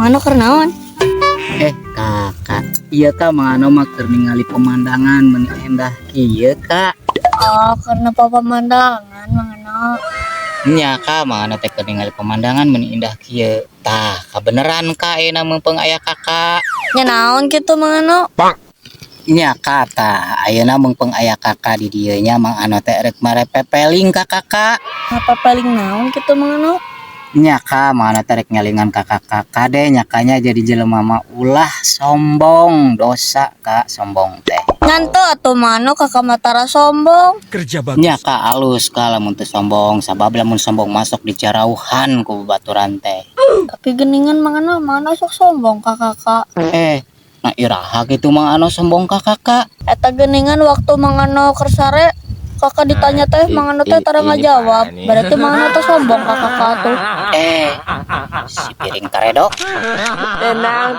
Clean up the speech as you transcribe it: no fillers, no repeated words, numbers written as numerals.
Mano kernaon? Kakak, iya kak mangano mah keur ningali pemandangan meni endah kieu kak. Oh, karena pemandangan mano. Nya kak mangano teh keur ningali pemandangan meni indah kieu. Tah, kabeneran kak euna mumpung aya kakak. Nya naon kitu mano? Nya kak tah ayeuna mumpung aya kakak di dieu nya mangano teh rek marepepeling ka kakak. Apa paling naon kitu mano? Nya kak mangano teh rek ngelingan kakak deh nyakanya jadi jelema mah ulah sombong dosa kak sombong teh. Nganto atuh mano kakak matara sombong. Kerja bagus. Nya kak alus kak lamun teu sombong sabab lamun sombong masuk di carauhan ku baturan teh. Tapi geningan mano sok sombong kakak. Nah iraha gitu mangano sombong ka kakak. Eta geningan waktu mangano kersare kakak ditanya teh mangano teh tara ngajawab. Berarti mangano teh sombong kakak tuh. Si piring karedok. Tenang.